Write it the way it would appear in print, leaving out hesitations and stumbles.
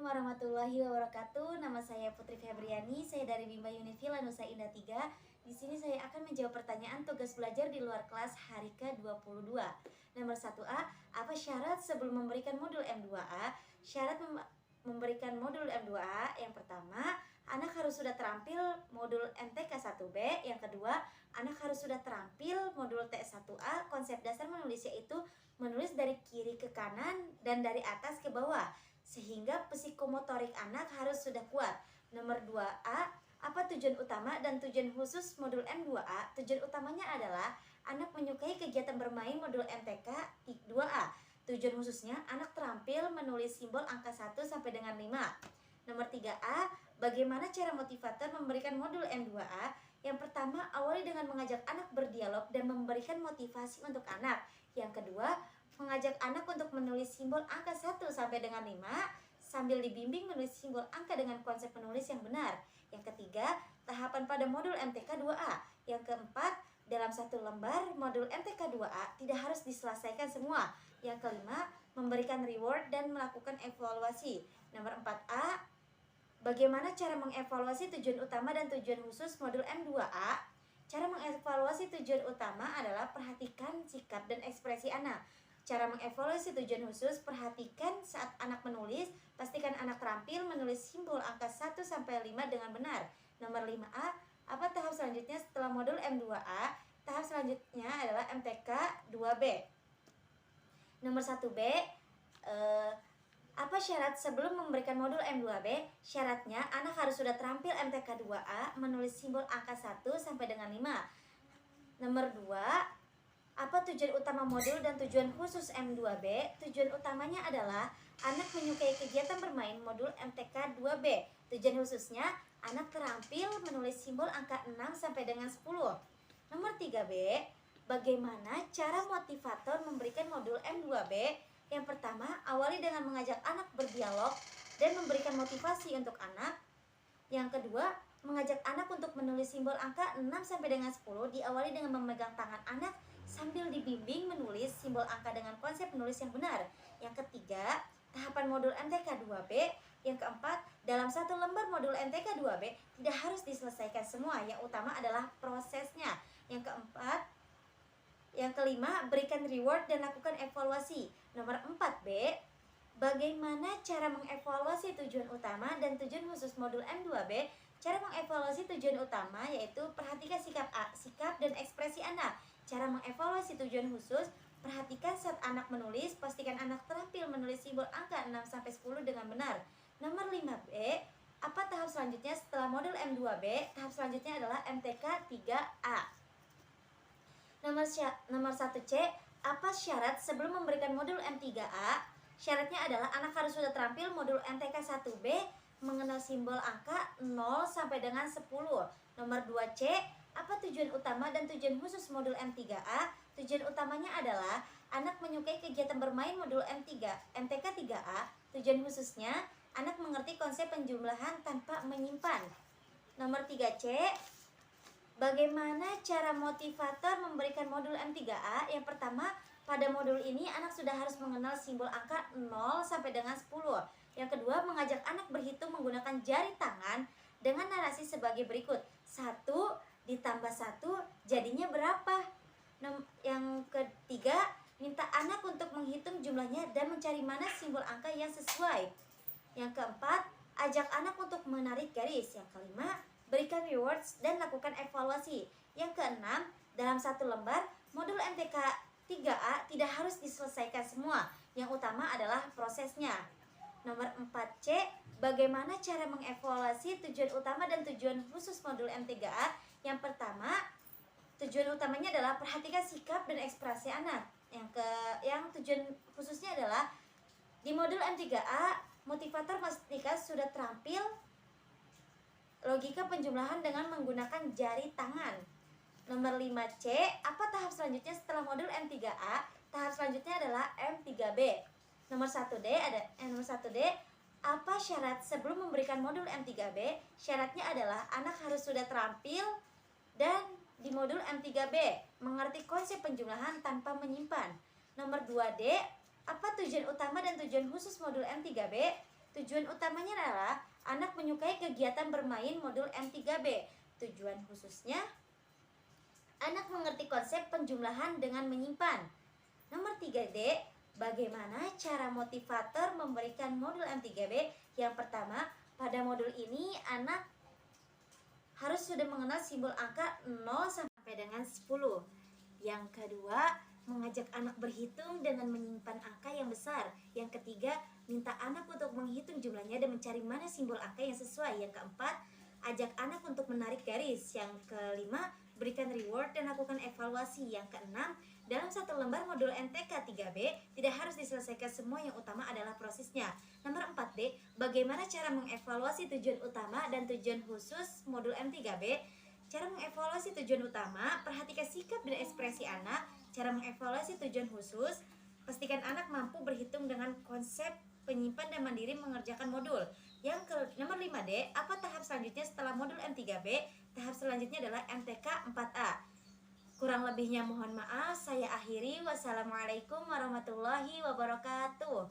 Assalamualaikum warahmatullahi wabarakatuh. Nama saya Putri Febriani, saya dari Bimba Univil Lanusa Indah 3. Di sini saya akan menjawab pertanyaan tugas belajar di luar kelas hari ke-22. Nomor 1A, apa syarat sebelum memberikan modul M2A? Syarat memberikan modul M2A yang pertama, anak harus sudah terampil modul MTK 1B. Yang kedua, anak harus sudah terampil modul T1A, konsep dasar menulis, yaitu menulis dari kiri ke kanan dan dari atas ke bawah, sehingga psikomotorik anak harus sudah kuat. Nomor 2A, apa tujuan utama dan tujuan khusus modul M2A? Tujuan utamanya adalah anak menyukai kegiatan bermain modul MTK 2A. Tujuan khususnya anak terampil menulis simbol angka 1 sampai dengan 5. Nomor 3A, bagaimana cara motivator memberikan modul M2A? Yang pertama, awali dengan mengajak anak berdialog dan memberikan motivasi untuk anak. Yang kedua, mengajak anak untuk menulis simbol angka 1 sampai dengan 5 sambil dibimbing menulis simbol angka dengan konsep menulis yang benar. Yang ketiga, tahapan pada modul MTK 2A. Yang keempat, dalam satu lembar modul MTK 2A tidak harus diselesaikan semua. Yang kelima, memberikan reward dan melakukan evaluasi. Nomor 4A, bagaimana cara mengevaluasi tujuan utama dan tujuan khusus modul M2A? Cara mengevaluasi tujuan utama adalah perhatikan sikap dan ekspresi anak. Cara mengevaluasi tujuan khusus, perhatikan saat anak menulis, pastikan anak terampil menulis simbol angka 1 sampai 5 dengan benar. Nomor 5A, apa tahap selanjutnya setelah modul M2A? Tahap selanjutnya adalah MTK 2B. Nomor 1B, apa syarat sebelum memberikan modul M2B? Syaratnya anak harus sudah terampil MTK 2A menulis simbol angka 1 sampai dengan 5. Nomor 2, apa tujuan utama modul dan tujuan khusus M2B? Tujuan utamanya adalah anak menyukai kegiatan bermain modul MTK 2B. Tujuan khususnya anak terampil menulis simbol angka 6 sampai dengan 10. Nomor 3B, bagaimana cara motivator memberikan modul M2B? Yang pertama, awali dengan mengajak anak berdialog dan memberikan motivasi untuk anak. Yang kedua, mengajak anak untuk menulis simbol angka 6 sampai dengan 10 diawali dengan memegang tangan anak sambil dibimbing menulis simbol angka dengan konsep menulis yang benar. Yang ketiga, tahapan modul MTK 2B. Yang keempat, dalam satu lembar modul MTK 2B tidak harus diselesaikan semua, yang utama adalah prosesnya. Yang kelima, berikan reward dan lakukan evaluasi. Nomor 4B, bagaimana cara mengevaluasi tujuan utama dan tujuan khusus modul M2B? Cara mengevaluasi tujuan utama yaitu perhatikan sikap dan ekspresi anak. Cara mengevaluasi tujuan khusus, perhatikan saat anak menulis, pastikan anak terampil menulis simbol angka 6 sampai 10 dengan benar. Nomor 5B, apa tahap selanjutnya setelah modul M2B? Tahap selanjutnya adalah MTK 3A. Nomor 1C, apa syarat sebelum memberikan modul M3A? Syaratnya adalah anak harus sudah terampil modul MTK 1B mengenal simbol angka 0 sampai dengan 10. Nomor 2C, apa tujuan utama dan tujuan khusus modul M3A? Tujuan utamanya adalah anak menyukai kegiatan bermain modul MTK 3A. Tujuan khususnya, anak mengerti konsep penjumlahan tanpa menyimpan. Nomor 3C, bagaimana cara motivator memberikan modul M3A? Yang pertama, pada modul ini anak sudah harus mengenal simbol angka 0 sampai dengan 10. Yang kedua, mengajak anak berhitung menggunakan jari tangan dengan narasi sebagai berikut. 1 ditambah 1 jadinya berapa? Yang ketiga, minta anak untuk menghitung jumlahnya dan mencari mana simbol angka yang sesuai. Yang keempat, ajak anak untuk menarik garis. Yang kelima, berikan rewards dan lakukan evaluasi. Yang keenam, dalam satu lembar modul MTK 3A tidak harus diselesaikan semua. Yang utama adalah prosesnya. Nomor 4C, bagaimana cara mengevaluasi tujuan utama dan tujuan khusus modul M3A? Yang pertama, tujuan utamanya adalah perhatikan sikap dan ekspresi anak. Yang tujuan khususnya adalah di modul M3A, motivator pastikan sudah terampil logika penjumlahan dengan menggunakan jari tangan. Nomor 5C, apa tahap selanjutnya setelah modul M3A? Tahap selanjutnya adalah M3B. Nomor 1D, apa syarat sebelum memberikan modul M3B? Syaratnya adalah anak harus sudah terampil dan di modul M3B mengerti konsep penjumlahan tanpa menyimpan. Nomor 2D, apa tujuan utama dan tujuan khusus modul M3B? Tujuan utamanya adalah anak menyukai kegiatan bermain modul M3B. Tujuan khususnya, anak mengerti konsep penjumlahan dengan menyimpan. Nomor 3D, bagaimana cara motivator memberikan modul M3B? Yang pertama, pada modul ini anak harus sudah mengenal simbol angka 0 sampai dengan 10. Yang kedua, mengajak anak berhitung dengan menyimpan angka yang besar. Yang ketiga, minta anak untuk menghitung jumlahnya dan mencari mana simbol angka yang sesuai. Yang keempat, ajak anak untuk menarik garis. Yang kelima, berikan reward dan lakukan evaluasi. Yang keenam, dalam satu lembar modul MTK 3B tidak harus diselesaikan semua, yang utama adalah prosesnya. Nomor 4D, bagaimana cara mengevaluasi tujuan utama dan tujuan khusus modul M3B? Cara mengevaluasi tujuan utama, perhatikan sikap dan ekspresi anak. Cara mengevaluasi tujuan khusus, pastikan anak mampu berhitung dengan konsep penyimpan dan mandiri mengerjakan modul. Nomor 5D, apa tahap selanjutnya setelah modul M3B? Tahap selanjutnya adalah MTK 4A. Kurang lebihnya mohon maaf, saya akhiri. Wassalamualaikum warahmatullahi wabarakatuh.